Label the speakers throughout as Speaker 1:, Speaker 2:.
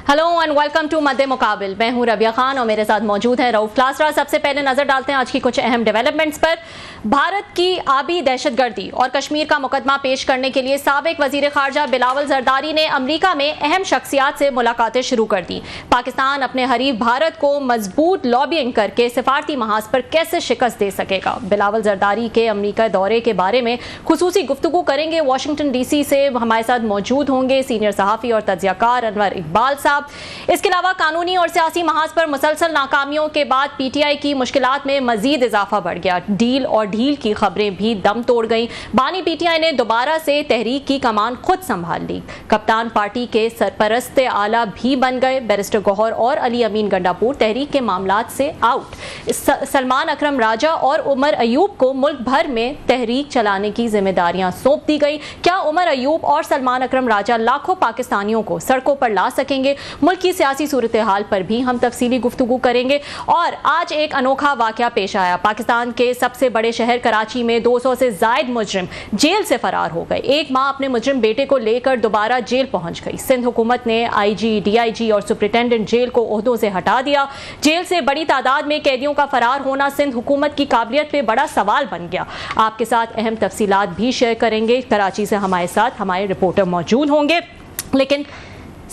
Speaker 1: Hello and welcome to मध्य मुकाबिल। मैं हूं रबिया खान और मेरे साथ मौजूद हैं रऊफ क्लासरा। सबसे पहले नजर डालते हैं आज की कुछ अहम डेवलपमेंट्स पर। भारत की आबी दहशतगर्दी और कश्मीर का मुकदमा पेश करने के लिए साबिक वजीर खारजा बिलावल जरदारी ने अमरीका में अहम शख्सियात से मुलाकातें शुरू कर दी। पाकिस्तान अपने हरीफ भारत को मजबूत लॉबिंग करके सिफारती महाज पर कैसे शिकस्त दे सकेगा। बिलावल जरदारी के अमरीका दौरे के बारे में खुसूसी गुफ्तगू करेंगे। वाशिंगटन DC से हमारे साथ मौजूद होंगे सीनियर सहाफ़ी और तज्ज़ियाकार अनवर इकबाल साहब। इसके अलावा कानूनी और सियासी महाज पर मुसलसल नाकामियों के बाद PTI की मुश्किलात में मजीद इजाफा बढ़ गया। डील और ढील की खबरें भी दम तोड़ गईं। बानी PTI ने दोबारा से तहरीक की कमान खुद संभाल ली। कप्तान पार्टी के सरपरस्त आला भी बन गए। बैरिस्टर गौहर और अली अमीन गंडापुर तहरीक के मामलात से आउट। सलमान अकरम राजा और उमर अयूब को मुल्क भर में तहरीक चलाने की जिम्मेदारियां सौंप दी गई। क्या उमर अयूब और सलमान अकरम राजा लाखों पाकिस्तानियों को सड़कों पर ला सकेंगे? मुल्क की सियासी सूरत हाल पर भी हम तफसीली गुफ्तगू करेंगे। और आज एक अनोखा वाकया पेश आया। पाकिस्तान के सबसे बड़े शहर कराची में 200 से जायद मुजरिम जेल से फरार हो गए। एक मां अपने मुजरिम बेटे को लेकर दोबारा जेल पहुंच गई। सिंध हुकूमत ने IG, DIG और सुपरिटेंडेंट जेल को ओहदों से हटा दिया। जेल से बड़ी तादाद में कैदियों का फरार होना सिंध हुकूमत की काबिलियत पे बड़ा सवाल बन गया। आपके साथ अहम तफसीलात भी शेयर करेंगे। कराची से हमारे साथ हमारे रिपोर्टर मौजूद होंगे। लेकिन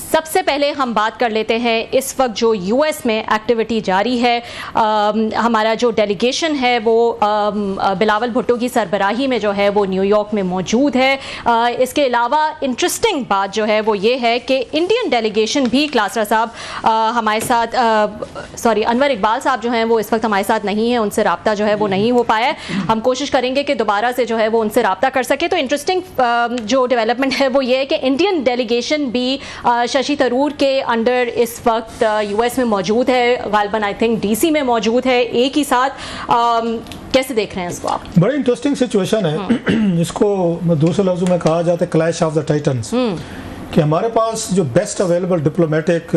Speaker 1: सबसे पहले हम बात कर लेते हैं इस वक्त जो US में एक्टिविटी जारी है। हमारा जो डेलीगेशन है वो बिलावल भुट्टो की सरबराही में जो है वो न्यूयॉर्क में मौजूद है। इसके अलावा इंटरेस्टिंग बात जो है वो ये है कि इंडियन डेलीगेशन भी क्लासरा साहब हमारे साथ अनवर इकबाल साहब जो हैं वो इस वक्त हमारे साथ नहीं है। उनसे रब्ता जो है वो नहीं हो पाया। हम कोशिश करेंगे कि दोबारा से जो है वो उनसे रब्ता कर सके। तो इंटरेस्टिंग जो डेवलपमेंट है वो ये है कि इंडियन डेलीगेशन भी शशि थरूर के अंडर इस वक्त US में मौजूद है। गालिबन आई थिंक DC में मौजूद है एक ही साथ। कैसे देख रहे हैं इसको आप?
Speaker 2: बड़ी इंटरेस्टिंग सिचुएशन है। इसको दूसरे लफ्जों में कहा जाता है क्लैश ऑफ द टाइटन्स, कि हमारे पास जो बेस्ट अवेलेबल डिप्लोमेटिक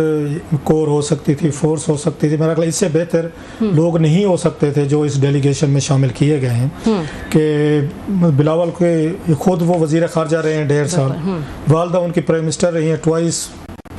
Speaker 2: कोर हो सकती थी, फोर्स हो सकती थी, मेरा ख्याल इससे बेहतर लोग नहीं हो सकते थे जो इस डेलीगेशन में शामिल किए गए हैं। कि बिलावल के खुद वो वजीर खारजा रहे हैं 1.5 साल, वालदा उनकी प्राइम मिनिस्टर रही हैं ट्वाइस,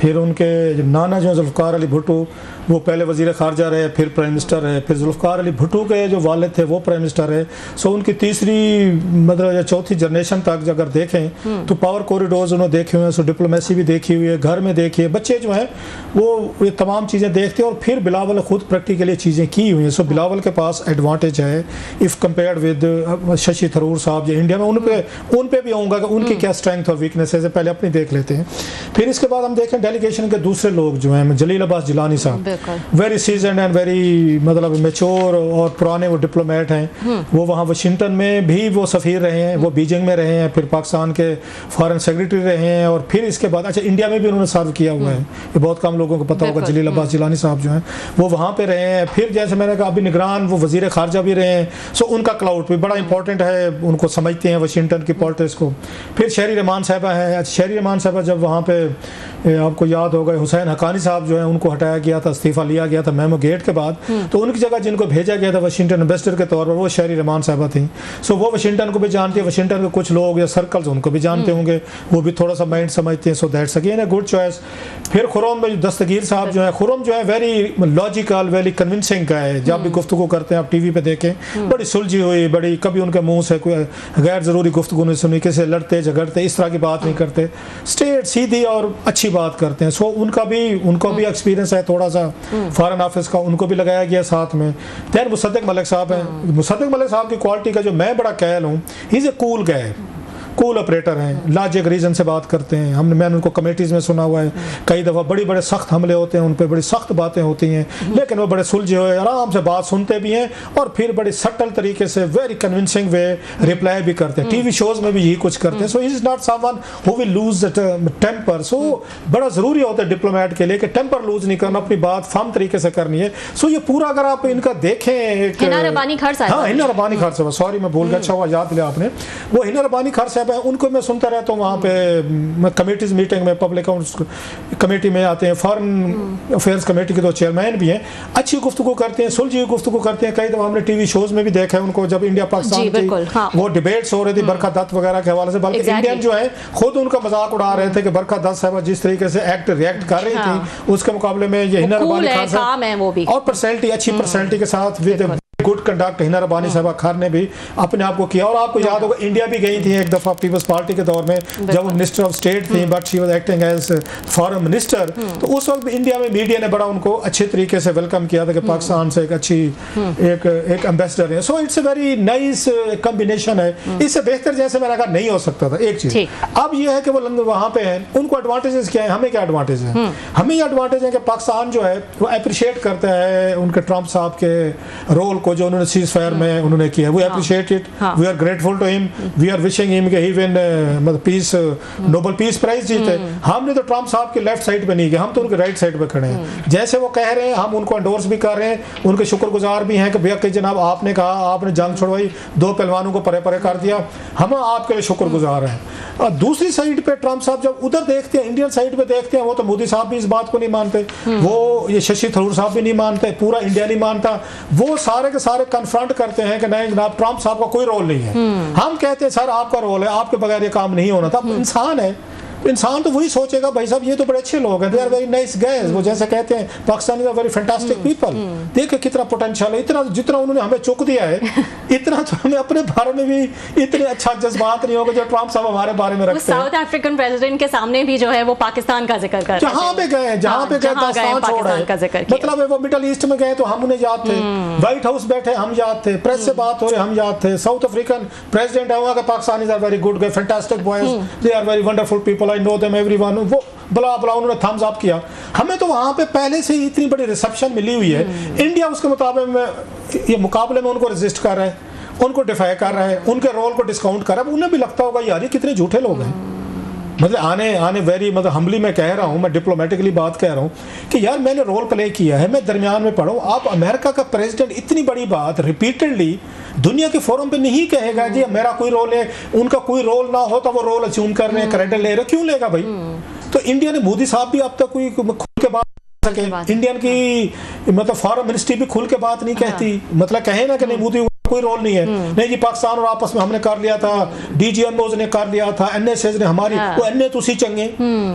Speaker 2: फिर उनके नाना जो जुल्फ़िकार अली भुट्टो वो पहले वज़ीर ख़ारजा रहे, फिर प्राइम मिनिस्टर रहे, फिर जुल्फ़िकार अली भुट्टो के जो वालिद थे वो प्राइम मिनिस्टर रहे। सो उनकी तीसरी मतलब या चौथी जनरेशन तक अगर देखें तो पावर कॉरिडोर्स उन्होंने देखे हुए हैं। सो डिप्लोमेसी भी देखी हुई है, घर में देखी है, बच्चे जो हैं वो ये तमाम चीज़ें देखते हैं। और फिर बिलावल खुद प्रैक्टिकली चीज़ें की हुई हैं। सो बिलावल के पास एडवांटेज है if compared with Shashi Tharoor साहब जो इंडिया में। उन पे भी आऊँगा कि उनकी क्या स्ट्रेंथ और वीकनेसेस है, पहले अपनी देख लेते हैं। फिर इसके बाद हम देखें डेलीगेशन के दूसरे लोग जो हैं, जलील अब्बास जिलानी साहब वेरी सीजन्ड एंड वेरी मतलब मैच्योर और पुराने वो डिप्लोमेट हैं। वो वहाँ वाशिंगटन में भी वो सफ़ीर रहे हैं, वो बीजिंग में रहे हैं, फिर पाकिस्तान के फॉरेन सेक्रेटरी रहे हैं, और फिर इसके बाद अच्छा इंडिया में भी उन्होंने सर्व किया हुआ है। ये बहुत कम लोगों को पता होगा। जलील अब्बास जिलानी साहब जो हैं वो वहाँ पे रहे हैं। फिर जैसे मैंने कहा अभी निगरान वो वज़ीर खारजा भी रहे हैं। सो उनका क्लाउड भी बड़ा इंपॉर्टेंट है, उनको समझते हैं वाशिंगटन की पॉलिटिक्स को। फिर शहरी रहमान साहबा है। शहरी रहमान साहबा जब वहाँ पे आपको याद होगा हुसैन हकानी साहब जो है उनको हटाया गया था, इस्तीफा लिया गया था मेमो गेट के बाद, तो उनकी जगह जिनको भेजा गया था वाशिंगटन एम्बेसडर के तौर पर वो शहरी रहमान साहबा थी। सो वो वाशिंगटन को भी जानती है, वाशिंगटन के कुछ लोग या सर्कल्स उनको भी जानते होंगे, वो भी थोड़ा सा माइंड समझते हैं। So that's again a good choice. फिर खुरम दस्तगीर साहब जो है, खुरम जो है वेरी लॉजिकल वेरी कन्विंसिंग का है। जब भी गुफ्तगू करते हैं आप TV पे देखें, बड़ी सुलझी हुई, बड़ी कभी उनके मुँह से कोई गैर ज़रूरी गुफ्तगू नहीं सुनी, किसी लड़ते झगड़ते इस तरह की बात नहीं करते, स्ट्रेट सीधी और अच्छी बात करते हैं। सो उनको भी एक्सपीरियंस है थोड़ा सा फॉरेन ऑफिस का, उनको भी लगाया गया साथ में। दैन मुसद्दिक मलिक साहब हैं। मुसद्दिक मलिक साहब की क्वालिटी का जो मैं बड़ा कहल हूँ, he is a cool guy, cool operator हैं, लॉजिक रीजन से बात करते हैं। मैंने उनको कमेटीज़ में सुना हुआ है, कई दफ़ा बड़े सख्त हमले होते हैं उन पर, बड़ी सख्त बातें होती हैं, लेकिन वो बड़े सुलझे हुए आराम से बात सुनते भी हैं और फिर बड़े सटल तरीके से वेरी कन्विंसिंग वे रिप्लाई भी करते हैं। TV शोज़ में भी यही कुछ करते हैं। So he is not someone who will lose temper. So बड़ा ज़रूरी होता है डिप्लोमेट के लिए कि टेम्पर लूज नहीं करना, अपनी बात फर्म तरीके से करनी है। सो ये पूरा अगर आप इनका देखें,
Speaker 1: हिना रब्बानी खार साहब,
Speaker 2: हाँ हिना रब्बानी खार साहब, सॉरी मैं भूल गया, अच्छा हुआ याद लिया आपने। वो हिना रब्बानी खार साहब साहब हैं, उनको मैं सुनता रहता हूँ वहाँ पे कमेटीज मीटिंग में, पब्लिक अकाउंट्स कमेटी में आते हैं, फॉरेन अफेयर्स कमेटी के तो चेयरमैन भी हैं, अच्छी गुफ्तगू करते हैं, सुलझी गुफ्तगू करते हैं। कई दफ़ा हमने टीवी शोज़ में भी देखा है उनको, जब इंडिया पाकिस्तान की वो डिबेट्स हो रही थी बरखा दत्त वगैरह के हवाले से, बल्कि इंडियन जो है खुद उनका मजाक उड़ा रहे थे कि बरखा दत्त साहब जिस तरीके से रिएक्ट कर रही थी, उसके मुकाबले में ये हिना रबानी खान साहब और पर्सनैलिटी, अच्छी पर्सनैलिटी के साथ विद गुड कंडक्ट हिना रबानी साहबा खान ने भी अपने आप को किया। और आपको याद होगा इंडिया भी गई थी एक दफ़ा पीपल्स पार्टी के दौर में, जब वो मिनिस्टर ऑफ स्टेट थी, but she was acting as foreign minister. तो उस वक्त इंडिया में मीडिया ने बड़ा उनको अच्छे तरीके से वेलकम किया था कि पाकिस्तान से एक अच्छी एक एम्बेसडर है। So it's a very nice combination है। इससे बेहतर जैसे मैंने कहा नहीं हो सकता था। एक चीज़ अब ये है कि वो वहाँ पे हैं, उनको एडवांटेजेस क्या है, हमें क्या एडवांटेज है? हमें ये एडवांटेज है कि पाकिस्तान जो है वो अप्रिशिएट करता है उनके ट्रंप साहब के रोल को जो उन्होंने सीज फायर में उन्होंने किया। We appreciate it, we are grateful to him, we are wishing him कि ही विन मतलब पीस नोबेल पीस प्राइज जीते। हमने तो ट्रंप साहब के लेफ्ट साइड पे नहीं गए, हम तो उनके राइट साइड पे खड़े हैं। जैसे वो कह रहे हैं हम उनको एंडोर्स भी कर रहे हैं, उनके शुक्रगुजार भी हैं कि भैया कि जनाब आपने कहा, आपने जंग छुड़वाई, 2 पहलवानों को परे परे कर दिया, हम आपके लिए शुक्रगुजार हैं। और दूसरी साइड पे ट्रंप साहब जब उधर देखते हैं, इंडियन साइड पे देखते हैं, वो तो मोदी साहब भी इस बात को नहीं मानते, वो ये शशि थरूर साहब भी नहीं मानते, पूरा इंडिया नहीं मानता। वो सारे के सारे कन्फ्रंट करते हैं कि नहीं जनाब ट्रंप साहब का कोई रोल नहीं है। हम कहते हैं सर आपका रोल है, आपके बगैर ये काम नहीं होना था। इंसान है, इंसान तो वही सोचेगा भाई साहब ये तो बड़े अच्छे लोग हैं, they are very nice guys. वो जैसे कहते हैं Pakistan is a very fantastic people. देखिए कितना पोटेंशियल है, इतना जितना उन्होंने हमें चुक दिया है इतना तो हमें अपने बारे में भी इतने अच्छा जज्बात नहीं होगा जो ट्रंप साहब हमारे बारे में रखते हैं।
Speaker 1: साउथ अफ्रीकन प्रेसिडेंट के सामने भी जो है वो पाकिस्तान का जिक्र कर रहे हैं,
Speaker 2: जहाँ पे गए पाकिस्तान का जिक्र किया। मतलब वो मिडिल ईस्ट में गए तो हम उन्हें याद थे, व्हाइट हाउस बैठे हम याद थे, प्रेस से बात हो रही हम याद थे। साउथ अफ्रीकन प्रेसिडेंट है वहाँ का, Pakistan is are very good guy, fantastic boys, they are very wonderful people, I know them everyone. वो बला बला उन्होंने थम्स अप किया। हमें तो वहाँ पे पहले से ही इतनी बड़ी रिसेप्शन मिली हुई है। इंडिया उसके मुकाबले में उनको रेजिस्ट कर रहा है, उनको डिफाई कर रहा है, उनके रोल को डिस्काउंट कर रहा है। उन्हें भी लगता होगा यार ये कितने झूठे लोग हैं। मतलब आने वेरी मतलब हम्बली मैं कह रहा हूँ, मैं डिप्लोमेटिकली बात कह रहा हूँ कि यार मैंने रोल प्ले किया है, मैं दरमियान में पढ़ा हूँ। आप अमेरिका का प्रेसिडेंट इतनी बड़ी बात रिपीटेडली दुनिया के फोरम पे नहीं कहेगा जी मेरा कोई रोल है, उनका कोई रोल ना हो तो वो रोल अज्यूम कर रहे हैं, क्रेडिट ले रहे, क्यों लेगा भाई? तो इंडिया ने मोदी साहब भी अब तक कोई खुल के बात सके, इंडियन की मतलब फॉरेन मिनिस्ट्री भी खुल के बात नहीं कहती। मतलब कहे ना कि नहीं मोदी कोई रोल नहीं है, नहीं जी पाकिस्तान और आपस में हमने कर लिया था, डीजीएमओज ने कर लिया था, एनएसएस ने हमारी वो एनए तो सी चंगे,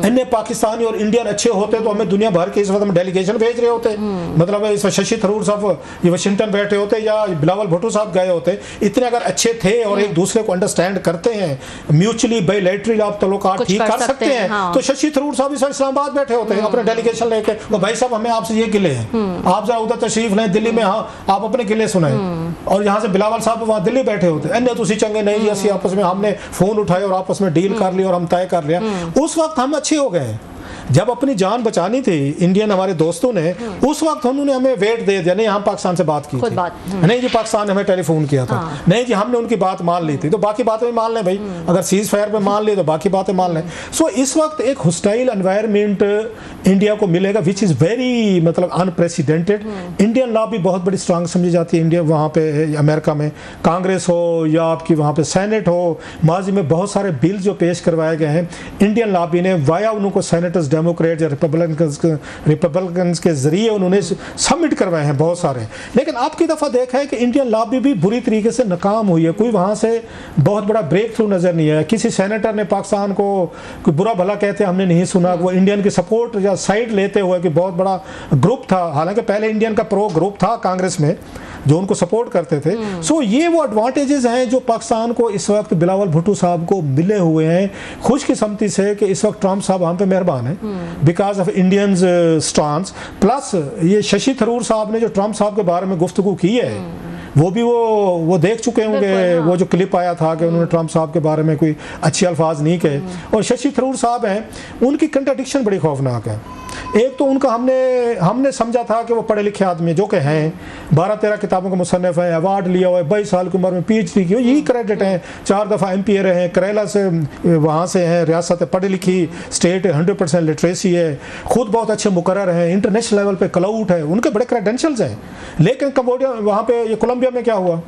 Speaker 2: एनए पाकिस्तानी और इंडियन अच्छे होते तो हमें दुनिया भर के इस वक्त हम डेलीगेशन भेज रहे होते। मतलब इस शशि थरूर साहब ये वाशिंगटन बैठे होते या बिलावल भुट्टो साहब गए होते। इतने अगर अच्छे थे और एक दूसरे को अंडरस्टैंड करते हैं, म्यूचुअली बायलैटरल आप तल्लुकात ठीक कर सकते हैं, तो शशि थरूर साहब इस इस्लामाबाद बैठे होते हैं अपने डेलीगेशन लेके, तो भाई साहब हमें आपसे ये गिले हैं, आप जरा उधर तशरीफ लें दिल्ली में, हाँ आप अपने गिले सुनाएं। और यहाँ से बिलावल साहब वहाँ दिल्ली बैठे होते हैं, तुसी चंगे नहीं जी असि आपस में हमने फोन उठाए और आपस में डील कर ली और हम तय कर लिया। उस वक्त हम अच्छे हो गए। जब अपनी जान बचानी थी इंडियन हमारे दोस्तों ने, उस वक्त उन्होंने हमें वेट दे दिया, नहीं हम पाकिस्तान से बात की थी, नहीं जी पाकिस्तान ने हमें टेलीफोन किया था, नहीं जी हमने उनकी बात मान ली थी, तो बाकी बातें भी मान लें भाई, अगर सीज फायर पे मान ली तो बाकी बातें मान लें। सो इस वक्त एक हॉस्टाइल एनवायरनमेंट इंडिया को मिलेगा विच इज़ वेरी मतलब अनप्रेसिडेंटेड। इंडियन लॉ भी बहुत बड़ी स्ट्रांग समझी जाती है इंडिया वहाँ पे अमेरिका में, कांग्रेस हो या आपकी वहाँ पे सेनेट हो, माजी में बहुत सारे बिल जो पेश करवाए गए हैं इंडियन लॉबी ने वाया उनको सेनेटर्स डेमोक्रेट या रिपब्लिकन्स के जरिए उन्होंने सबमिट करवाए हैं बहुत सारे। लेकिन अब की दफ़ा देखा है कि इंडियन लॉबी भी बुरी तरीके से नाकाम हुई है, कोई वहाँ से बहुत बड़ा ब्रेक थ्रू नज़र नहीं आया। किसी सेनेटर ने पाकिस्तान को कोई बुरा भला कहते हमने नहीं सुना, वो इंडियन की सपोर्ट या साइड लेते हुए कि बहुत बड़ा ग्रुप था, हालांकि पहले इंडियन का प्रो ग्रुप था कांग्रेस में जो उनको सपोर्ट करते थे। सो ये वो एडवांटेजेस हैं जो पाकिस्तान को इस वक्त बिलावल भुट्टो साहब को मिले हुए हैं, खुशकिस्मती से कि इस वक्त ट्रंप साहब हम पे मेहरबान हैं because of Indians stance. Plus ये शशि थरूर साहब ने जो ट्रंप साहब के बारे में गुफ्तगू की है वो भी वो देख चुके होंगे, वो जो क्लिप आया था कि उन्होंने ट्रंप साहब के बारे में कोई अच्छे अल्फाज नहीं कहे। और शशि थरूर साहब हैं, उनकी कंट्राडिक्शन बड़ी खौफनाक है। एक तो उनका हमने समझा था कि वो पढ़े लिखे आदमी जो कि हैं, 12-13 किताबों के मुसन्निफ हैं, अवार्ड लिया हुआ है, 22 साल की उम्र में PhD की, यही क्रेडिट हैं, 4 दफ़ा MPA रहे हैं, करेला से वहाँ से हैं, रियासत पढ़ी लिखी स्टेट है, 100% लिटरेसी है, खुद बहुत अच्छे मुकर्रर हैं, इंटरनेशनल लेवल पे क्लाउट है, उनके बड़े क्रेडेंशियल्स हैं। लेकिन कंबोडिया वहाँ पे ये कोलंबिया में क्या हुआ,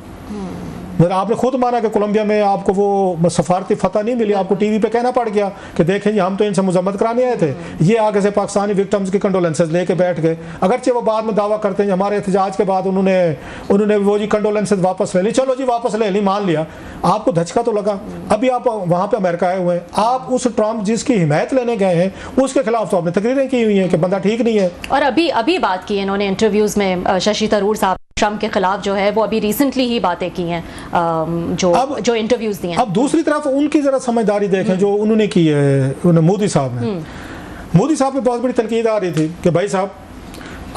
Speaker 2: मतलब आपने खुद माना कि कोलंबिया में आपको वो सफारती फतह नहीं मिली, आपको टीवी पे कहना पड़ गया कि देखें जी हम तो इनसे मजम्मत कराने आए थे, ये आगे से पाकिस्तानी विक्टिम्स की कंडोलेंसेस लेके बैठ गए। अगरचे वो बाद में दावा करते हैं हमारे एहतजाज के बाद उन्होंने वो जी कंडोलेंसेस वापस ले ली, चलो जी वापस ले ली, मान लिया। आपको धचका तो लगा। अभी आप वहाँ पे अमेरिका आए हुए हैं, आप उस ट्रम्प जिसकी हिमायत लेने गए हैं उसके खिलाफ तो आपने तकरीरें की हुई हैं कि बंदा ठीक नहीं है।
Speaker 1: और अभी बात की इन्होंने इंटरव्यूज में शशि थरूर साहब ट्रम्प के खिलाफ जो है वो अभी रिसेंटली ही बातें की हैं, जो इंटरव्यूज दिए हैं।
Speaker 2: अब दूसरी तरफ उनकी जरा समझदारी देखें जो उन्होंने की है मोदी साहब ने। मोदी साहब पे बहुत बड़ी तनकीद आ रही थी कि भाई साहब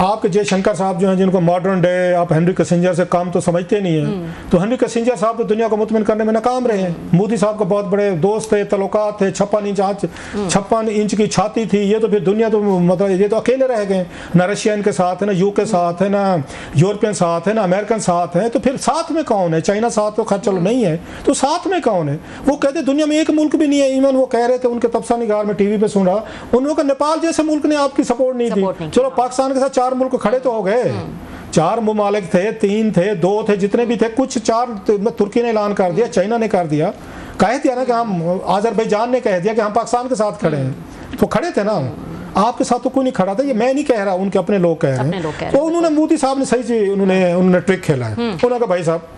Speaker 2: आपके जयशंकर साहब जो हैं जिनको मॉडर्न डे आप हेनरी किसिंजर से काम तो समझते नहीं हैं, तो हेनरी किसिंजर साहब तो दुनिया को मुतमिन करने में नाकाम रहे हैं। मोदी साहब का बहुत बड़े दोस्त थे, तल्लुकात थे, 56 इंच की छाती थी, ये तो फिर दुनिया तो मतलब ये तो अकेले रह गए। ना रशिया इनके साथ है, ना यूके साथ है, ना यूरोपियन साथ है, ना अमेरिकन साथ है, तो फिर साथ में कौन है? चाइना साथ तो खैर चलो नहीं है, तो साथ में कौन है? वो कहते दुनिया में एक मुल्क भी नहीं है। इवन वो कह रहे थे, उनके तबसा निगार में टीवी पे सुन रहा, उन्होंने नेपाल जैसे मुल्क ने आपकी सपोर्ट नहीं दी। चलो पाकिस्तान के साथ 4 मुल्क खड़े तो हो गए, 4 मुमालिक थे, 3 थे, 2 थे, जितने भी थे, कुछ 4 तुर्की ने ऐलान कर दिया, चाइना ने कर दिया, कह दिया ना कि हम अजरबैजान ने कह दिया कि हम पाकिस्तान के साथ खड़े हैं, तो खड़े थे ना। आपके साथ तो कोई नहीं खड़ा था, ये मैं नहीं कह रहा, उनके अपने लोग कह रहे हैं। तो उन्होंने मोदी साहब ने सही चीज उन्होंने ट्रिक खेला है। उन्होंने कहा भाई साहब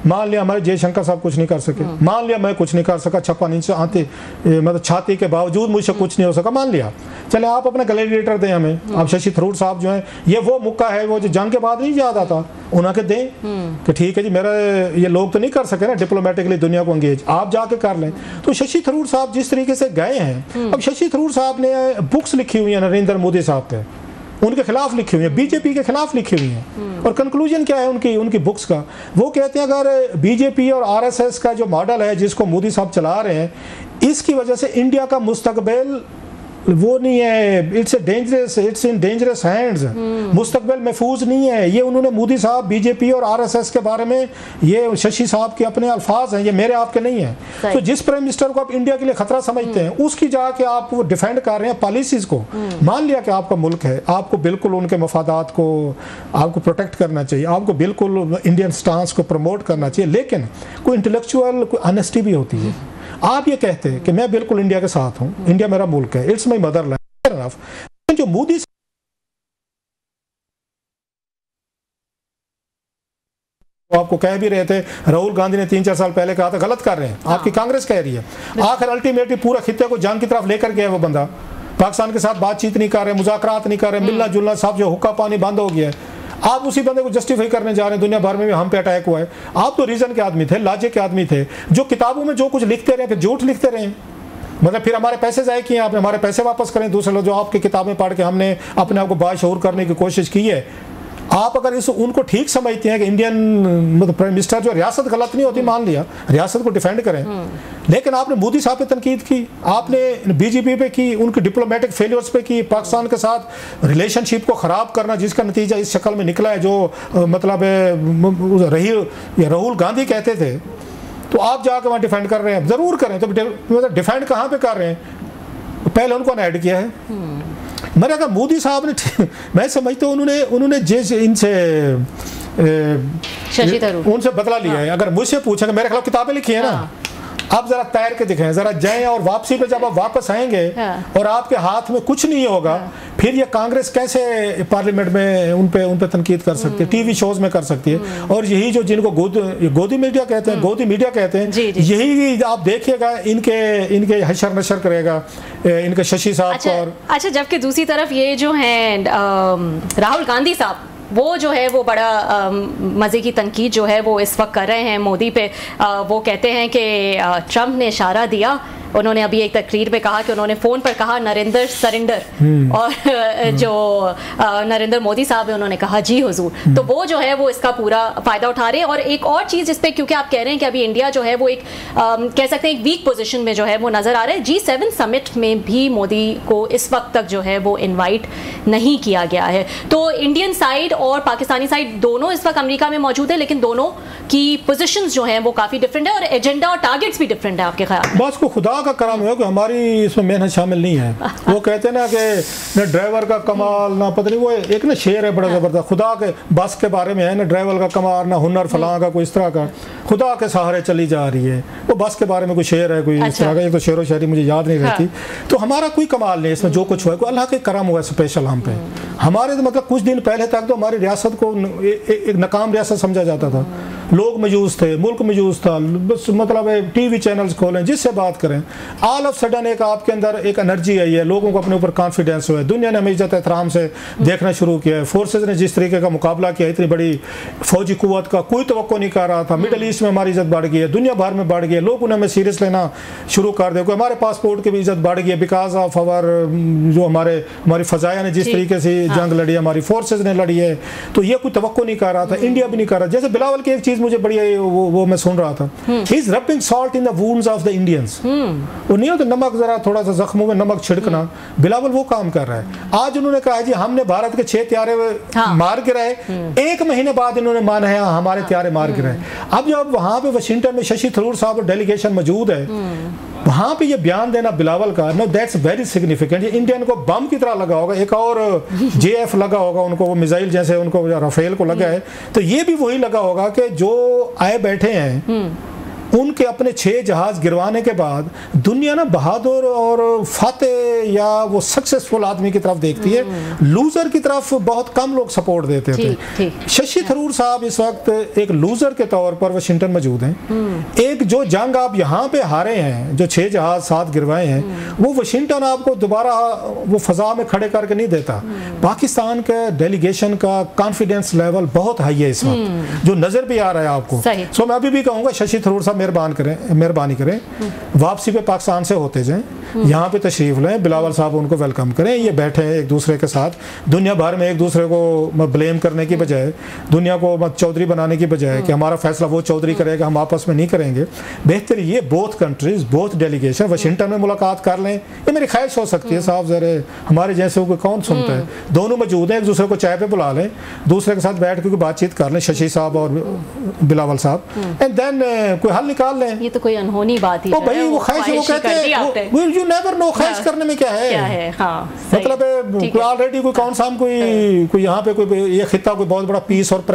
Speaker 2: मान लिया हमारे जयशंकर साहब कुछ नहीं कर सके, मान लिया मैं कुछ नहीं कर सका, 56 इंच आते मतलब छाती के बावजूद मुझसे कुछ नहीं हो सका, मान लिया, चले आप अपना ग्लैडिएटर दें हमें। आप शशि थरूर साहब जो हैं, ये वो मुक्का है वो जो जंग के बाद नहीं याद आता, उन्हें दें कि ठीक है जी मेरा ये लोग तो नहीं कर सके ना डिप्लोमेटिकली दुनिया को एंगेज, आप जाके कर लें। तो शशि थरूर साहब जिस तरीके से गए हैं, अब शशि थरूर साहब ने बुक्स लिखी हुई है नरेंद्र मोदी साहब पे, उनके खिलाफ लिखी हुई है, बीजेपी के खिलाफ लिखी हुई है। और कंक्लूजन क्या है उनकी बुक्स का? वो कहते हैं अगर बीजेपी और आरएसएस का जो मॉडल है जिसको मोदी साहब चला रहे हैं, इसकी वजह से इंडिया का मुस्तकबिल वो नहीं है, इट्स इन डेंजरस हैंड्स, मुस्तकबिल महफूज नहीं है। ये उन्होंने मोदी साहब बीजेपी और आरएसएस के बारे में, ये शशि साहब के अपने अल्फाज हैं, ये मेरे आपके नहीं हैं। तो जिस प्राइम मिनिस्टर को आप इंडिया के लिए खतरा समझते हैं, उसकी जाके आप वो डिफेंड कर रहे हैं पॉलिसीज को। मान लिया कि आपका मुल्क है, आपको बिल्कुल उनके मफादात को आपको प्रोटेक्ट करना चाहिए, आपको बिल्कुल इंडियन स्टांस को प्रमोट करना चाहिए, लेकिन कोई इंटेलेक्चुअल कोई ऑनेस्टी भी होती है। आप ये कहते हैं कि मैं बिल्कुल इंडिया के साथ हूं, इंडिया मेरा मुल्क है, इट्स माई मदरलैंड। जो मोदी आपको कह भी रहे थे, राहुल गांधी ने 3-4 साल पहले कहा था गलत कर रहे हैं, आपकी कांग्रेस कह रही है। आखिर अल्टीमेटली पूरा खित्ते को जंग की तरफ लेकर गया है वो बंदा, पाकिस्तान के साथ बातचीत नहीं कर रहे, मुज़ाकरात नहीं कर रहे, मिलना जुलना सब जो हुक्का पानी बंद हो गया है। आप उसी बंदे को जस्टिफाई करने जा रहे हैं, दुनिया भर में भी हम पे अटैक हुआ है। आप तो रीजन के आदमी थे, लॉजिक के आदमी थे, जो किताबों में जो कुछ लिखते रहे फिर झूठ लिखते रहे, मतलब फिर हमारे पैसे ज़ाय किए, आपने हमारे पैसे वापस करें। दूसरे लोग जो आपकी किताबें पढ़ के हमने अपने आप को बाशऊर करने की कोशिश की है, आप अगर इस उनको ठीक समझते हैं कि इंडियन मतलब प्राइम मिनिस्टर जो रियासत गलत नहीं होती, मान लिया रियासत को डिफेंड करें, लेकिन आपने मोदी साहब पे तनकीद की, आपने बीजेपी पे की, उनके डिप्लोमेटिक फेलियर्स पे की, पाकिस्तान के साथ रिलेशनशिप को ख़राब करना जिसका नतीजा इस शक्ल में निकला है जो मतलब राहुल गांधी कहते थे, तो आप जाकर वहाँ डिफेंड कर रहे हैं। ज़रूर करें, तो मतलब डिफेंड कहाँ पे कर रहे हैं? पहले उनको ऐड किया है। मैंने कहा मोदी साहब ने मैं समझता हूँ उन्होंने जैसे इनसे
Speaker 1: शशि थरूर
Speaker 2: उनसे बदला लिया है। अगर मुझसे पूछेंगे, मेरे खिलाफ किताबें लिखी है ना, आप जरा तैर के दिखाएं, जरा जाएं, और वापसी पे जब आप वापस आएंगे और आपके हाथ में कुछ नहीं होगा, फिर ये कांग्रेस कैसे पार्लियामेंट में उन पे तनकीद कर सकती है, टीवी शोज में कर सकती है। और यही जो जिनको गोदी मीडिया कहते हैं, गोदी मीडिया कहते हैं, यही आप देखिएगा इनके हशर नशर करेगा इनके शशि साहब को।
Speaker 1: अच्छा, जबकि दूसरी तरफ ये जो हैं राहुल गांधी साहब, वो जो है वो बड़ा मज़े की तनकीद जो है वो इस वक्त कर रहे हैं मोदी पे। वो कहते हैं कि ट्रम्प ने इशारा दिया, उन्होंने अभी एक तकरीर में कहा कि उन्होंने फ़ोन पर कहा नरेंद्र सरेंडर, और जो नरेंद्र मोदी साहब है उन्होंने कहा जी हुजूर। तो वो जो है वो इसका पूरा फ़ायदा उठा रहे हैं। और एक और चीज़ जिस पे, क्योंकि आप कह रहे हैं कि अभी इंडिया जो है वो एक कह सकते हैं एक वीक पोजीशन में जो है वो नज़र आ रहा है। G7 समिट में भी मोदी को इस वक्त तक जो है वो इन्वाइट नहीं किया गया है। तो इंडियन साइड और पाकिस्तानी साइड दोनों इस वक्त अमेरिका में मौजूद है, लेकिन दोनों की पोजीशंस जो हैं वो काफ़ी डिफरेंट है और एजेंडा और टारगेट्स भी डिफरेंट है। आपके ख्याल?
Speaker 2: बस को खुदा खुदा का करम है कि हमारी इसमें मेहनत शामिल नहीं है। वो कहते हैं ना कि न ड्राइवर का कमाल ना पता नहीं, वो एक ना शेर है बड़ा ज़बरदस्त, खुदा के बस के बारे में है, ना ड्राइवर का कमाल ना हुनर फलां का, कोई इस तरह का, खुदा के सहारे चली जा रही है। वो बस के बारे में कोई शेर है, कोई इस तरह का, ये तो शेर व शायरी मुझे याद नहीं रहती। तो हमारा कोई कमाल नहीं इसमें, जो कुछ हुआ है अल्लाह के करम हुआ स्पेशल हम पे। हमारे तो मतलब कुछ दिन पहले तक तो हमारी रियासत को एक नाकाम रियासत समझा जाता था, लोग मौजूद थे, मुल्क मौजूद था, बस मतलब टीवी चैनल्स खोलें, जिससे बात करें, ऑल ऑफ सडन एक आपके अंदर एक एनर्जी आई है, लोगों को अपने ऊपर कॉन्फिडेंस हुआ है, दुनिया ने हमें इज्जत एहतराम से देखना शुरू किया है। फोर्सेज ने जिस तरीके का मुकाबला किया, इतनी बड़ी फौजी कुव्वत का कोई तवक्को नहीं कर रहा था। मिडल ईस्ट में हमारी इज्जत बढ़ गई है, दुनिया भर में बढ़ गई है, लोग उन्हें हमें सीरियस लेना शुरू कर दे। हमारे पासपोर्ट की भी इज्जत बढ़ गई है बिकॉज ऑफ आवर जो हमारी फ़ज़ाया ने जिस तरीके से जंग लड़ी है, हमारी फोर्सेज ने लड़ी है, तो ये कोई तवक्को नहीं कर रहा था, इंडिया भी नहीं कर रहा। जैसे बिलावल की एक चीज़ मुझे बड़ी वो मैं सुन रहा था, he is rubbing salt in the wounds of the Indians. वो नहीं होता नमक जरा थोड़ा सा जख्मों में नमक छिड़कना, बिलावल वो काम कर रहा है। आज उन्होंने कहा जी हमने भारत के 6 त्यारे मार गिराए, 1 महीने बाद इन्होंने माना है हमारे त्यारे मार गिराए। अब जब वहां पे वाशिंगटन में शशि थरूर साहब और डेलीगेशन मौजूद है, वहां पे ये बयान देना बिलावल का, no that's very significant. Indian को बम की तरह लगा होगा, एक और JF लगा होगा उनको, वो मिसाइल जैसे उनको राफेल को लगा है, तो ये भी वही लगा होगा कि जो आए बैठे हैं उनके अपने 6 जहाज गिरवाने के बाद दुनिया ना बहादुर और फातेह या वो सक्सेसफुल आदमी की तरफ देखती है, लूजर की तरफ बहुत कम लोग सपोर्ट देते थे। शशि थरूर साहब इस वक्त एक लूजर के तौर पर वाशिंगटन मौजूद हैं। एक जो जंग आप यहाँ पे हारे हैं, जो 6 जहाज 7 गिरवाए हैं, वो वाशिंगटन आपको दोबारा वो फजा में खड़े करके नहीं देता। पाकिस्तान के डेलीगेशन का कॉन्फिडेंस लेवल बहुत हाई है इस वक्त, जो नजर भी आ रहा है आपको। सो मैं अभी भी कहूँगा शशि थरूर साहब मेहरबानी करें, वापसी पे पाकिस्तान से होते जाएं, यहाँ पे तशरीफ लें, बिलावल साहब उनको वेलकम करें। ये बैठे हैं एक दूसरे के साथ, दुनिया भर में एक दूसरे को ब्लेम करने की बजाय, दुनिया को चौधरी बनाने की बजाय कि हमारा फैसला वो चौधरी करेगा, हम आपस में नहीं करेंगे, बेहतर ये both countries both delegation Washington में मुलाकात कर लें। ये मेरी ख्वाहिश हो सकती है साहब, जरा हमारे जैसे को कौन सुनता है, दोनों मौजूद हैं, एक दूसरे को चाय पे बुला लें, दूसरे के साथ बैठ के बातचीत कर लें, शशि साहब और बिलावल साहब, एंड देन कोई हल निकाल लें।
Speaker 1: ये तो कोई अनहोनी बात ही है।
Speaker 2: भाई वो ख्वाहिश, वो कहते हैं यू नेवर नो, ख्वाहिश करने में क्या है, मतलब ऑलरेडी कोई कौन सा कोई यहाँ पे कोई ये खिता कोई बहुत बड़ा पीस और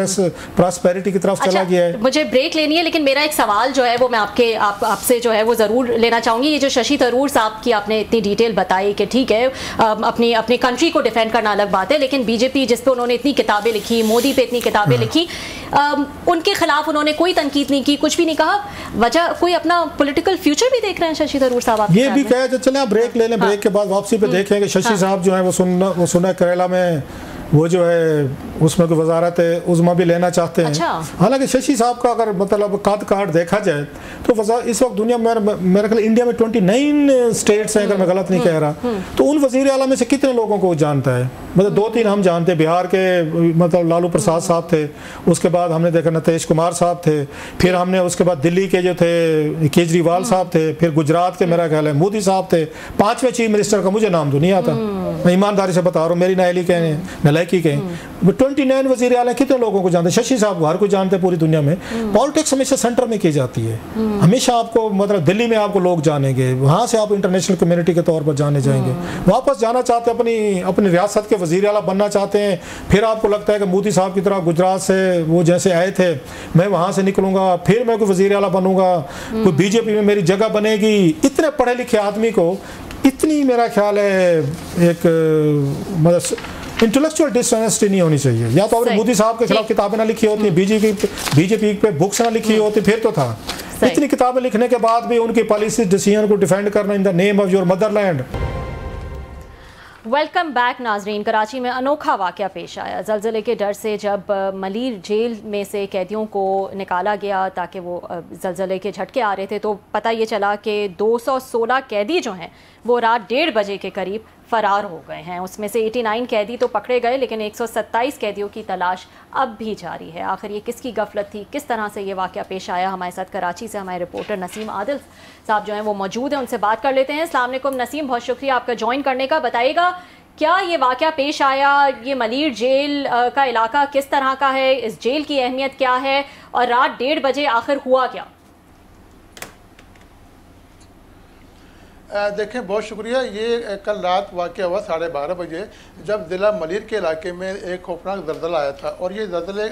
Speaker 2: प्रॉस्पेरिटी की तरफ चला गया है।
Speaker 1: मुझे ब्रेक लेनी है, लेकिन मेरा एक सवाल जो है वो मैं आपसे जो है वो जरूर लेना चाहूंगी। ये जो शशि थरूर साहब की आपने इतनी डिटेल बताई कि ठीक है अपनी कंट्री को डिफेंड करना अलग बात है, लेकिन बीजेपी जिस पे उन्होंने इतनी किताबें लिखी, मोदी पे इतनी किताबें लिखी, उनके खिलाफ उन्होंने कोई तनकीद नहीं की, कुछ भी नहीं कहा। वजह कोई अपना पॉलिटिकल फ्यूचर भी देख रहे हैं शशि थरूर साहब?
Speaker 2: ये भी कहे तो चले आप ब्रेक ले लें, ब्रेक के बाद वापसी पे देखेंगे। शशि साहब जो है वो सुना करेला में वो जो है उसमें कोई वजारत उज़्मा भी लेना चाहते हैं। हालांकि शशि साहब का अगर मतलब कद काट देखा जाए तो इस वक्त दुनिया में मेरे ख्याल इंडिया में 29 स्टेट्स हैं, अगर मैं गलत नहीं कह रहा, तो उन वज़ीर आला में से कितने लोगों को जानता है? मतलब 2-3 हम जानते हैं, बिहार के मतलब लालू प्रसाद साहब थे, उसके बाद हमने देखा नीतीश कुमार साहब थे, फिर हमने उसके बाद दिल्ली के जो थे केजरीवाल साहब थे, फिर गुजरात के मेरा ख्याल है मोदी साहब थे, 5वें चीफ मिनिस्टर का मुझे नाम तो नहीं आता, मैं ईमानदारी से बता रहा हूँ, मेरी नाहली कहें नलायकी कहें। 29 वज़ीर आला कितने लोगों को जानते हैं? शशि साहब को हर कोई जानते हैं पूरी दुनिया में। पॉलिटिक्स हमेशा सेंटर में की जाती है, हमेशा आपको मतलब दिल्ली में आपको लोग जानेंगे, वहाँ से आप इंटरनेशनल कम्युनिटी के तौर पर जाने जाएंगे, वापस जाना चाहते हैं अपनी रियासत के वज़ीर आला बनना चाहते हैं, फिर आपको लगता है कि मोदी साहब की तरह गुजरात से वो जैसे आए थे, मैं वहाँ से निकलूंगा, फिर मैं कोई वज़ीर आला बनूंगा, कोई बीजेपी में मेरी जगह बनेगी। इतने पढ़े लिखे आदमी को इतनी मेरा ख्याल है एक मतलब इंटेलेक्चुअल डिसऑनेस्टी नहीं होनी चाहिए। या तो अगर मोदी साहब के खिलाफ किताबें ना लिखी होती, बीजेपी पे बुक्स ना लिखी होती, फिर तो था। इतनी किताबें लिखने के बाद भी उनकी पॉलिसी डिसीजन को डिफेंड करना in the name of your Motherland.
Speaker 1: Welcome back नाजरीन। कराची में अनोखा वाक़या पेश आया। ज़लज़ले के डर से जब मलीर जेल में से कैदियों को निकाला गया ताकि वो ज़लज़ले के झटके आ रहे थे, तो पता ये चला कि 216 कैदी जो हैं वो रात 1:30 बजे के करीब फ़रार हो गए हैं। उसमें से 89 कैदी तो पकड़े गए, लेकिन 127 कैदियों की तलाश अब भी जारी है। आखिर ये किसकी गफलत थी, किस तरह से ये वाक़या पेश आया? हमारे साथ कराची से हमारे रिपोर्टर नसीम आदिल साहब जो हैं वो मौजूद हैं, उनसे बात कर लेते हैं। अस्सलाम वालेकुम नसीम, बहुत शुक्रिया आपका ज्वाइन करने का। बताइएगा क्या ये वाक़या पेश आया, ये मलीर जेल का इलाका किस तरह का है, इस जेल की अहमियत क्या है, और रात 1:30 बजे आखिर हुआ क्या?
Speaker 3: देखें, बहुत शुक्रिया। ये कल रात वाक़या हुआ 12:30 बजे, जब ज़िला मलिर के इलाके में एक खौफनाक ज़लज़ला आया था। और ये ज़लज़ले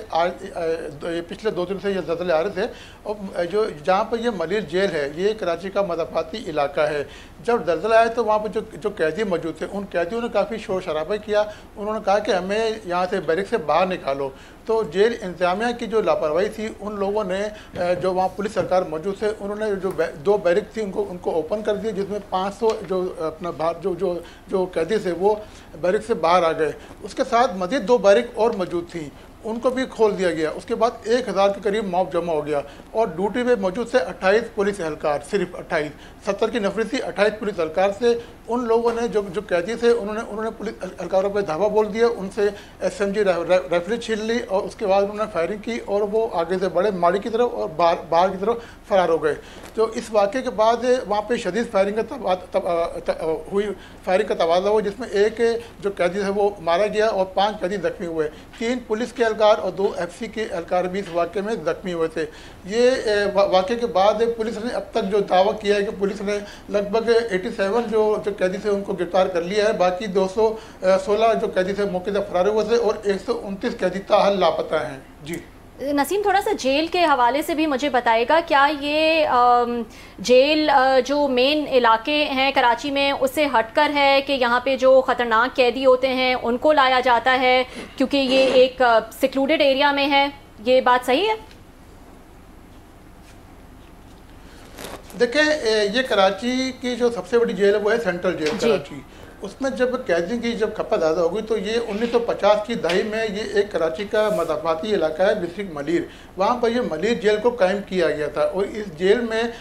Speaker 3: पिछले 2 दिन से ये ज़लज़ले आ रहे थे। और जो जहाँ पर ये मलिर जेल है, ये कराची का मज़ाफ़ाती इलाका है। जब ज़लज़ला आया तो वहाँ पर जो कैदी मौजूद थे, उन कैदियों ने काफ़ी शोर शराबा किया। उन्होंने कहा कि हमें यहाँ से बैरिक से बाहर निकालो। तो जेल इंतजामिया की जो लापरवाही थी, उन लोगों ने, जो वहाँ पुलिस सरकार मौजूद थे, उन्होंने जो 2 बैरिक थी उनको ओपन कर दिए, जिसमें 500 जो अपना बाहर जो कैदी थे वो बैरिक से बाहर आ गए। उसके साथ मज़ीद 2 बैरिक और मौजूद थी, उनको भी खोल दिया गया। उसके बाद 1000 के करीब मॉब जमा हो गया और ड्यूटी पे मौजूद थे 28 पुलिस एहलकार, सिर्फ 28। 70 की नफरी थी, 28 पुलिस एहलकार से। उन लोगों ने जो कैदी थे, उन्होंने पुलिस एहलकारों पे धावा बोल दिया, उनसे SMG राइफल छीन ली और उसके बाद उन्होंने फायरिंग की और वो आगे से बढ़े माड़ी की तरफ और बाहर की तरफ फरार हो गए। तो इस वाक़े के बाद वहाँ पे शदीद फायरिंग का तबादला हुआ, जिसमें एक जो कैदी थे वो मारा गया और 5 कैदी जख्मी हुए। 3 पुलिस के एहलकार और 2 FC के एहलकार भी इस वाक़े में जख्मी हुए थे। ये वाक़े के बाद पुलिस ने अब तक जो दावा किया है कि पुलिस ने लगभग 87 जो कैदी थे उनको गिरफ्तार कर लिया है। बाकी 216 जो कैदी थे मौके से फरार हुए थे और 129 कैदी ताहाल लापता हैं। जी
Speaker 1: नसीम, थोड़ा सा जेल के हवाले से भी मुझे बताएगा, क्या ये जेल जो मेन इलाके हैं कराची में उससे हटकर है कि यहाँ पे जो ख़तरनाक कैदी होते हैं उनको लाया जाता है, क्योंकि ये एक सिक्लूडेड एरिया में है? ये बात सही है?
Speaker 3: देखें, ये कराची की जो सबसे बड़ी जेल है वो है सेंट्रल जेल कराची। उसमें जब कैदियों की जब खपत ज़्यादा होगी तो ये 1950 की दहाई में ये एक कराची का मज़ाफ़ाती इलाका है, डिस्ट्रिक्ट मलिर। वहाँ पर ये मलिर जेल को कायम किया गया था और इस जेल में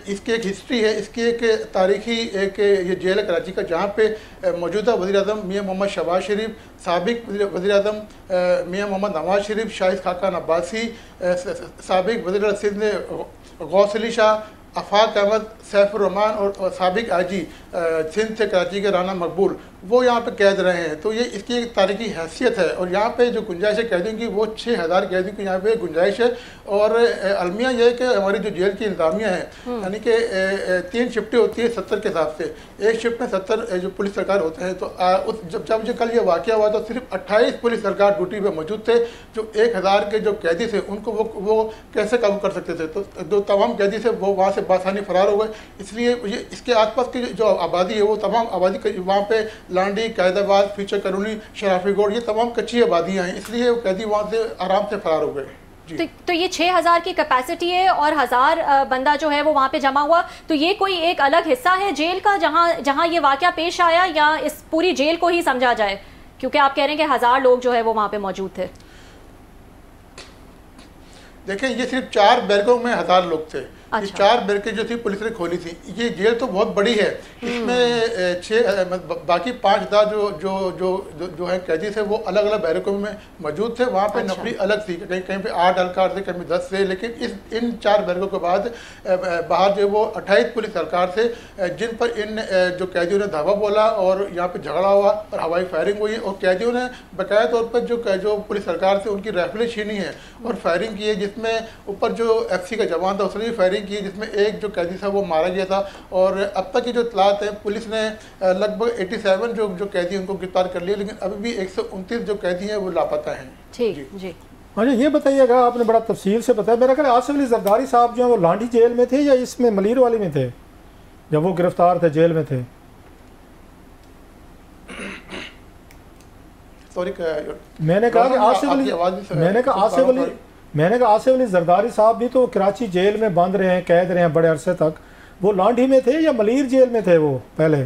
Speaker 3: इसकी एक हिस्ट्री है, इसकी एक तारीखी एक ये जेल है कराची का, जहाँ पे मौजूदा वज़ीर-ए-आज़म मियाँ मोहम्मद शहबाज शरीफ, साबिक वज़ीर-ए-आज़म मियाँ मोहम्मद नवाज शरीफ, शाहिद खाकान अब्बासी, साबिक वज़ीर सिंध गौस अली शाह, आफाक अहमद, सैफुर रहमान और साबिक आजी सिंध से कराची के राना मकबूल, वो यहाँ पे कैद रहे हैं। तो ये इसकी एक तारीखी हैसियत है और यहाँ पे जो गुंजाइश है कैदियों की वो 6000 कैदियों की यहाँ पे गुंजाइश है। और अलमिया ये है कि हमारी जो जेल की इंतजामिया है, यानी कि 3 शिफ्टें होती है 70 के हिसाब से, एक शिफ्ट में 70 जो पुलिस सरकार होते हैं। तो जब कल ये वाक़या हुआ तो सिर्फ 28 पुलिस सरकार ड्यूटी पर मौजूद थे। जो 1000 के जो कैदी थे उनको वो कैसे काबू कर सकते थे? तो जो तमाम कैदी थे वो वहाँ से बासानी फरार हो गए। इसलिए ये इसके आसपास की जो आबादी है वो तमाम आबादी वहाँ पे लांडी, कैदाबाद, फीचर करूनी, शराफी गोड़, ये तमाम कच्ची आबादियाँ हैं, इसलिए वो कैदी वहाँ से आराम से फरार हो गए।
Speaker 1: तो ये 6000 की कैपेसिटी है और 1000 बंदा जो है वो वहाँ पे जमा हुआ, तो ये कोई एक अलग हिस्सा है जेल का जहाँ ये वाक़या पेश आया, या इस पूरी जेल को ही समझा जाए? क्योंकि आप कह रहे हैं कि 1000 लोग जो है वो वहाँ पे मौजूद थे।
Speaker 3: देखें, ये सिर्फ 4 बैरकों में 1000 लोग थे।
Speaker 1: अच्छा।
Speaker 3: ये 4 बैरकें जो थी पुलिस ने खोली थी। ये जेल तो बहुत बड़ी है, इसमें 6 बाकी 5000 जो है कैदी थे वो अलग अलग बैरकों में मौजूद थे। वहाँ पे
Speaker 1: अच्छा।
Speaker 3: नफरी अलग थी, कहीं पे 8 एहलकार थे, कहीं 10 थे। लेकिन इन 4 बैरकों के बाद बाहर जो वो 28 पुलिस एहलकार थे, जिन पर इन जो कैदियों ने धावा बोला और यहाँ पे झगड़ा हुआ और हवाई फायरिंग हुई और कैदियों ने बाकायदा तौर पर जो पुलिस सरकार से उनकी राइफलें छीनी है और फायरिंग की है, जिसमें ऊपर जो FC का जवान था उसने भी फायरिंग की, जिसमें एक जो कैदी था वो मारा गया था। और अब तक की जो इतलात है, पुलिस ने लगभग 87 जो कैदी उनको गिरफ्तार कर लिया, लेकिन अभी भी 129 जो कैदी हैं वो लापता हैं।
Speaker 1: ठीक जी।
Speaker 2: मुझे ये बताइएगा, आपने बड़ा तफसील से बताया, मेरा ख्याल आसिफ अली जरदारी साहब जो है वो लांडी जेल में थे या इसमें मलिर वाली में थे जब वो गिरफ्तार थे, जेल में थे?
Speaker 3: सॉरी,
Speaker 2: मैंने कहा कि आसिफ अली जरदारी साहब भी तो कराची जेल में बंद रहे हैं, कैद रहे हैं बड़े अरसे तक। वो लांडी में थे या मलिर जेल में थे वो पहले?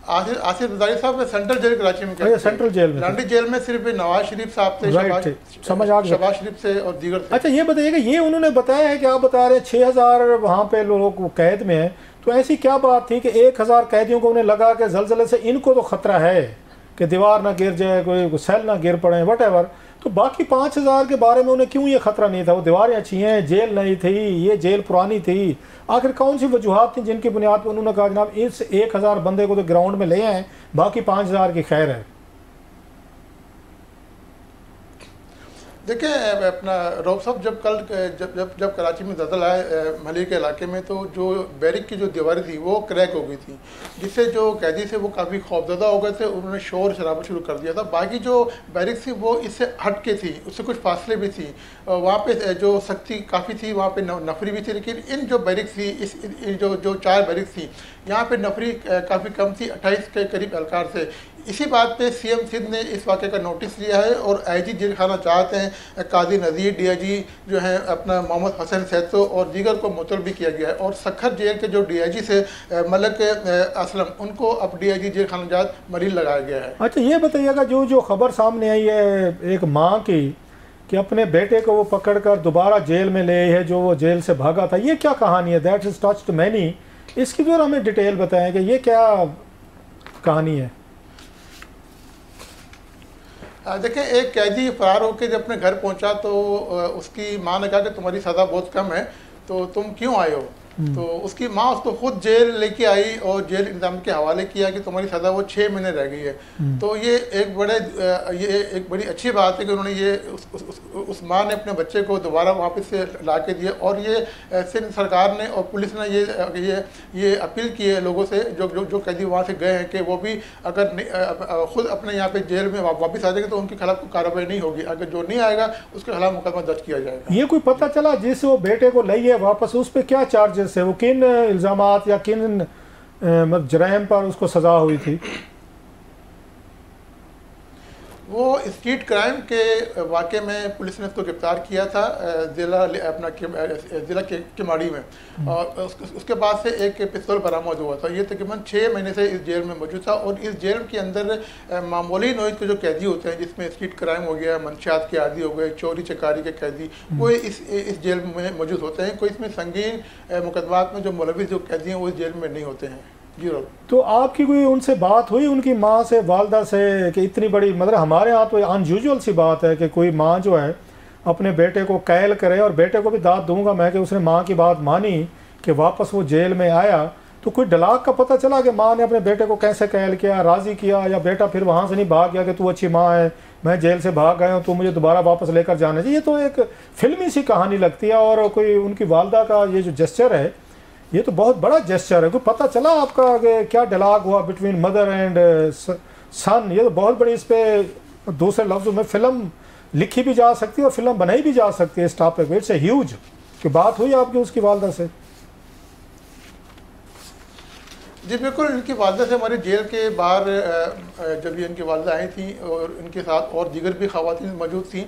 Speaker 3: आसिफ जरदारी साहब सेंट्रल जेल कराची में थे।
Speaker 2: सेंट्रल जेल में,
Speaker 3: लांडी जेल में सिर्फ नवाज शरीफ साहब थे, शहबाज शरीफ से और दीगर थे।
Speaker 2: अच्छा, ये बताइएगा, ये उन्होंने बताया है कि आप बता रहे हैं 6000 वहाँ पे लोग कैद में हैं, तो ऐसी क्या बात थी कि 1000 कैदियों को उन्हें लगा कि ज़लज़ले से इनको तो ख़तरा है कि दीवार ना गिर जाए, कोई सेल ना गिर पड़े, वट एवर, तो बाकी 5000 के बारे में उन्हें क्यों ये खतरा नहीं था? वो दीवारें अच्छी हैं, जेल नहीं थी, ये जेल पुरानी थी, आखिर कौन सी वजूहात थी जिनकी बुनियाद पर उन्होंने कहा जनाब इस 1000 बंदे को तो ग्राउंड में ले आए, बाकी 5000 की खैर है?
Speaker 3: देखिए अपना रऊफ साहब जब कल जब जब जब कराची में ज़लज़ला आया मलिर के इलाके में, तो जो बैरिक की जो दीवारें थी वो क्रैक हो गई थी, जिससे जो कैदी थे वो काफ़ी खौफजदा हो गए थे। उन्होंने शोर शराबा शुरू कर दिया था। बाकी जो बैरिक थी वो इससे हट के थी, उससे कुछ फासले भी थी, वहाँ पे जो सख्ती काफ़ी थी, वहाँ पे नफरी भी थी। लेकिन इन जो बैरिक थी, इस जो 4 बैरिक थी, यहाँ पे नफरी काफ़ी कम थी, 28 के करीब एहलकार थे। इसी बात पे सीएम सिंध ने इस वाक़े का नोटिस लिया है और आईजी जेल खाना चाहते हैं काजी नज़ीर, डीआईजी जो है अपना मोहम्मद हसन सैतो और दीगर को मुतलब भी किया गया है। और सखर जेल के जो डीआईजी थे मलक असलम, उनको अब डीआईजी जेल खाना जात मरील लगाया गया है।
Speaker 2: अच्छा, ये बताइएगा जो खबर सामने आई है एक माँ की कि अपने बेटे को वो पकड़कर दोबारा जेल में ले है, जो वो जेल से भागा था, ये क्या कहानी है? That is touched many. इसकी भी और हमें डिटेल बताएं कि ये क्या कहानी है।
Speaker 3: देखें, एक कैदी फरार होकर जब अपने घर पहुंचा तो उसकी माँ ने कहा कि तुम्हारी सज़ा बहुत कम है, तो तुम क्यों आए हो? तो उसकी माँ उसको खुद जेल लेके आई और जेल इंतजाम के हवाले किया कि तुम्हारी सज़ा वो 6 महीने रह गई है। तो ये एक बड़ी अच्छी बात है कि उन्होंने ये उस माँ ने अपने बच्चे को दोबारा वापस से ला के दिया। और ये सिंध सरकार ने और पुलिस ने ये अपील की है लोगों से जो कैदी वहाँ से गए हैं कि वो भी अगर खुद अपने यहाँ पे जेल में वापस आ जाएंगे तो उनके खिलाफ कोई कार्रवाई नहीं होगी। अगर जो नहीं आएगा उसके खिलाफ मुकदमा दर्ज किया जाएगा।
Speaker 2: ये कोई पता चला जिस वो बेटे को लाई है वापस, उस पर क्या चार्जेस है? वो किन इल्जामात या किन जराइम पर उसको सजा हुई थी?
Speaker 3: वो स्ट्रीट क्राइम के वाक़े में पुलिस ने उसको गिरफ्तार किया था ज़िला किमाड़ी में, और उसके बाद से एक पिस्तौल बरामद हुआ था। ये तकरीबन 6 महीने से इस जेल में मौजूद था। और इस जेल के अंदर मामूली नौयत के जो कैदी होते हैं, जिसमें स्ट्रीट क्राइम हो गया, मंशियात के आदी हो गए, चोरी चकारी के कैदी, वो इस जेल में मौजूद होते हैं। कोई इसमें संगीन मुकदमात में जो मुलविस जो कैदी हैं वो इस जेल में नहीं होते हैं।
Speaker 2: तो आपकी कोई उनसे बात हुई, उनकी माँ से, वालदा से, कि इतनी बड़ी, मतलब हमारे यहाँ तो अनयूजुअल सी बात है कि कोई माँ जो है अपने बेटे को कैल करे, और बेटे को भी दाद दूंगा मैं कि उसने माँ की बात मानी कि वापस वो जेल में आया। तो कोई डलाक का पता चला कि माँ ने अपने बेटे को कैसे कैल किया, राज़ी किया, या बेटा फिर वहाँ से नहीं भाग गया कि तू अच्छी माँ है, मैं जेल से भाग गया हूँ, तू मुझे दोबारा वापस लेकर जाना चाहिए? ये तो एक फिल्मी सी कहानी लगती है। और कोई उनकी वालदा का ये जो जेस्चर है, ये तो बहुत बड़ा जेस्चर है। कोई पता चला आपका कि क्या डायलॉग हुआ बिटवीन मदर एंड सन? ये तो बहुत बड़ी, इस पे दूसरे लफ्ज़ों में फिल्म लिखी भी जा सकती है और फिल्म बनाई भी जा सकती है इस टॉपिक पे। It's huge. कि बात हुई आपकी उसकी वालदा से?
Speaker 3: जी बिल्कुल, इनकी वालदा से हमारे जेल के बाहर जब ये इनकी वालदा आई थी और इनके साथ और दीगर भी ख़वातीन मौजूद थी,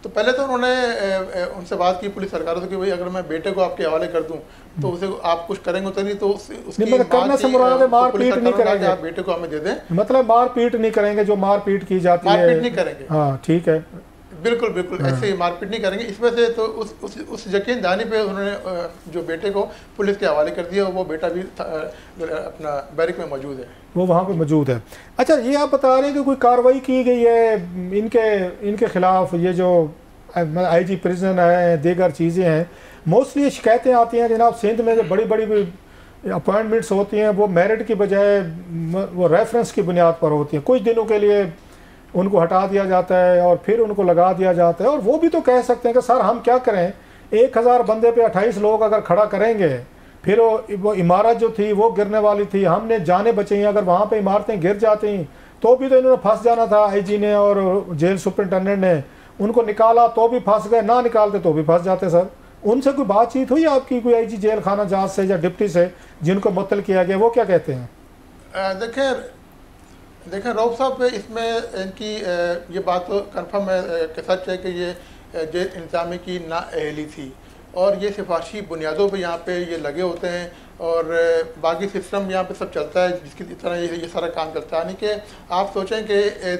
Speaker 3: तो पहले तो उन्होंने उनसे बात की पुलिस सरकारों से कि भाई अगर मैं बेटे को आपके हवाले कर दूं तो उसे आप कुछ करेंगे तो नहीं? तो उसकी
Speaker 2: करने से मुराद है मार पीट नहीं करेंगे,
Speaker 3: आप बेटे को हमें दे दें।
Speaker 2: मतलब मार पीट नहीं करेंगे, जो मार पीट की जाती है,
Speaker 3: मार पीट नहीं करेंगे।
Speaker 2: हाँ ठीक है,
Speaker 3: बिल्कुल बिल्कुल ऐसे ही मारपीट नहीं करेंगे। इसमें से तो उस यकीन दहानी पे उन्होंने जो बेटे को पुलिस के हवाले कर दिया, वो बेटा भी अपना बैरिक में मौजूद है,
Speaker 2: वो वहाँ पे मौजूद है। अच्छा, ये आप बता रहे हैं कि कोई कार्रवाई की गई है इनके खिलाफ? ये जो आईजी प्रिजन है, दीगर चीज़ें हैं, मोस्टली ये शिकायतें आती हैं जनाब सिंध में, जो बड़ी बड़ी अपॉइंटमेंट्स होती हैं वो मेरिट की बजाय वो रेफरेंस की बुनियाद पर होती हैं। कुछ दिनों के लिए उनको हटा दिया जाता है और फिर उनको लगा दिया जाता है। और वो भी तो कह सकते हैं कि सर हम क्या करें, 1000 बंदे पे 28 लोग अगर खड़ा करेंगे, फिर वो इमारत जो थी वो गिरने वाली थी, हमने जाने बचाई, अगर वहाँ पे इमारतें गिर जाती तो भी तो इन्होंने फंस जाना था। आईजी ने और जेल सुपरिटेंडेंट ने उनको निकाला तो भी फंस गए, ना निकालते तो भी फंस जाते। सर उनसे कोई बातचीत हुई आपकी, कोई आईजी जेल खाना जहाज से या डिप्टी से जिनको मुअत्तल किया गया, वो क्या कहते हैं?
Speaker 3: देखें रऊफ साहब, इसमें इनकी ये बात तो कन्फर्म है कि सच है कि ये जेल इंतजामी की नाअहली थी और ये सिफारशी बुनियादों पे यहाँ पे ये लगे होते हैं और बाकी सिस्टम यहाँ पे सब चलता है जिसकी तरह ये सारा काम चलता है। यानी कि आप सोचें कि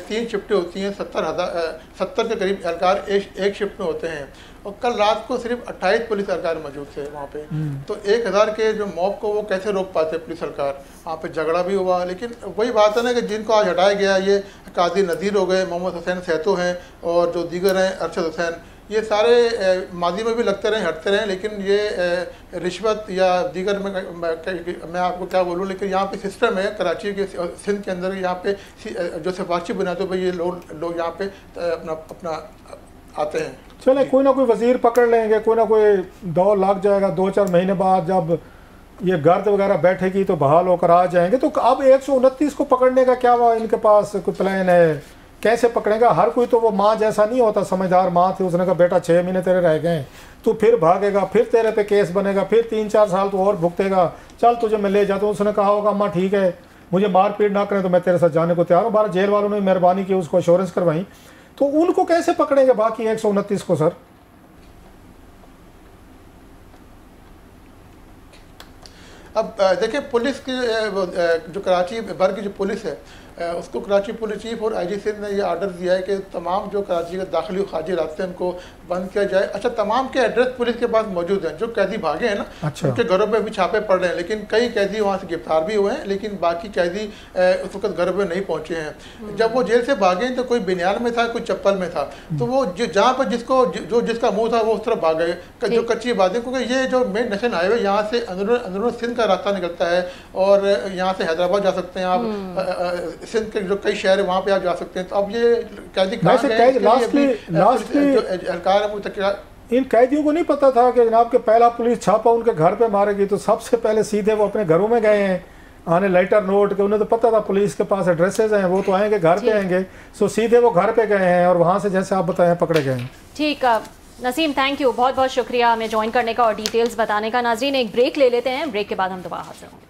Speaker 3: 3 शिफ्टें होती हैं, 70 के करीब एहलकार एक शिफ्ट में होते हैं और कल रात को सिर्फ 28 पुलिस एहलकार मौजूद थे वहाँ पे। तो 1000 के जो मॉब को वो कैसे रोक पाते पुलिस सरकार? वहाँ पे झगड़ा भी हुआ, लेकिन वही बात है ना कि जिनको आज हटाया गया, ये काजी नज़ीर हो गए, मोहम्मद हुसैन सैतो हैं और जो दीगर हैं अरशद हुसैन, ये सारे माजी में भी लगते रहे, हटते रहे, लेकिन ये रिश्वत या दीगर में मैं आपको क्या बोलूँ, लेकिन यहाँ पे सिस्टम है कराची के सिंध के अंदर, यहाँ पे जो सिफारशी बुनियादों पे ये लोग यहाँ पे अपना आते हैं।
Speaker 2: चले कोई ना कोई वजीर पकड़ लेंगे, कोई ना कोई दौर लग जाएगा, 2-4 महीने बाद जब ये गर्द वगैरह बैठेगी तो बहाल होकर आ जाएंगे। तो अब 129 को पकड़ने का क्या इनके पास कोई प्लान है? कैसे पकड़ेगा? हर कोई तो वो माँ जैसा नहीं होता, समझदार माँ थी, उसने कहा बेटा 6 महीने तेरे रह गए, तू फिर भागेगा, फिर तेरे पे केस बनेगा, फिर 3-4 साल तो और भुगतेगा, चल तुझे मैं ले जाता हूँ। उसने कहा होगा अम्मा ठीक है, मुझे मारपीट ना करें तो मैं तेरे साथ जाने को तैयार हूँ। बाहर जेल वालों ने मेहरबानी की, उसको एश्योरेंस करवाई, तो उनको कैसे पकड़ेंगे बाकी 129 को सर?
Speaker 3: अब देखिए पुलिस की जो कराची भर की जो पुलिस है उसको कराची पुलिस चीफ और आईजी सिंध ने ये आर्डर दिया है कि तमाम जो कराची के दाखिली और खारजी रास्ते हैं उनको बंद किया जाए। अच्छा, तमाम के एड्रेस पुलिस के पास मौजूद हैं। जो कैदी भागे हैं ना,
Speaker 2: अच्छा।
Speaker 3: उनके घरों पे भी छापे पड़ रहे हैं, लेकिन कई कैदी वहाँ से गिरफ्तार भी हुए हैं, लेकिन बाकी कैदी उस वक्त घरों पर नहीं पहुँचे हैं। जब वो जेल से भागे तो कोई बिनियान में था, कोई चप्पल में था, तो वो जहाँ पर जिसका मुँह था वो उस तरफ भाग गए। जो कच्ची बातें, क्योंकि ये जो मेन नेशनल हाईवे यहाँ से अंदरून सिंध का रास्ता निकलता है और यहाँ से हैदराबाद जा सकते हैं आप, सिंध के जो कई शहर है वहाँ पे आप जा सकते हैं। तो अब ये कैदी कहाँ गए?
Speaker 2: इन कैदियों को नहीं पता था कि जनाब के पहला पुलिस छापा उनके घर पे मारेगी, तो सबसे पहले सीधे वो अपने घरों में गए हैं आने लेटर नोट के। उन्हें तो पता था पुलिस के पास एड्रेसेस हैं, वो तो आएंगे घर पे आएंगे, सो सीधे वो घर पे गए हैं और वहाँ से जैसे आप बताएं पकड़े गए हैं।
Speaker 1: ठीक है नसीम, थैंक यू, बहुत बहुत शुक्रिया हमें ज्वाइन करने का और डिटेल्स बताने का। नाजरीन एक ब्रेक ले लेते हैं, ब्रेक के बाद हम दोबारा हाजिर होंगे।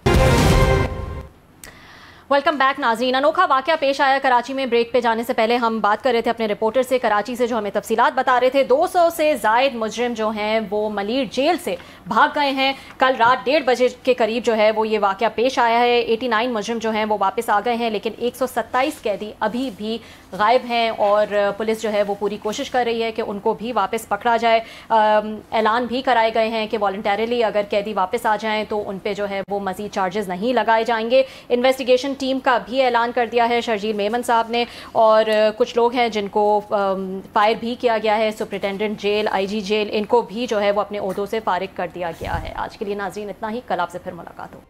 Speaker 1: वेलकम बैक नाज़रीन। अनोखा वाकया पेश आया कराची में। ब्रेक पे जाने से पहले हम बात कर रहे थे अपने रिपोर्टर से कराची से, जो हमें तफसीलात बता रहे थे। 200 से ज़ायद मुजरिम जो हैं वो मलीर जेल से भाग गए हैं। कल रात 1:30 बजे के करीब जो है वो ये वाकया पेश आया है। 89 मुजरिम जो हैं वो वापस आ गए हैं, लेकिन 127 कैदी अभी भी गायब हैं और पुलिस जो है वो पूरी कोशिश कर रही है कि उनको भी वापस पकड़ा जाए। ऐलान भी कराए गए हैं कि वॉलंटरली अगर कैदी वापस आ जाएँ तो उन पर जो है वो मज़ीद चार्जेस नहीं लगाए जाएंगे। इन्वेस्टिगेशन टीम का भी ऐलान कर दिया है शर्जील मेमन साहब ने, और कुछ लोग हैं जिनको फायर भी किया गया है। सुपरिटेंडेंट जेल, आईजी जेल, इनको भी जो है वो अपने ओहदों से फारिग कर दिया गया है। आज के लिए नाज़रीन इतना ही, कल आपसे फिर मुलाकात हो।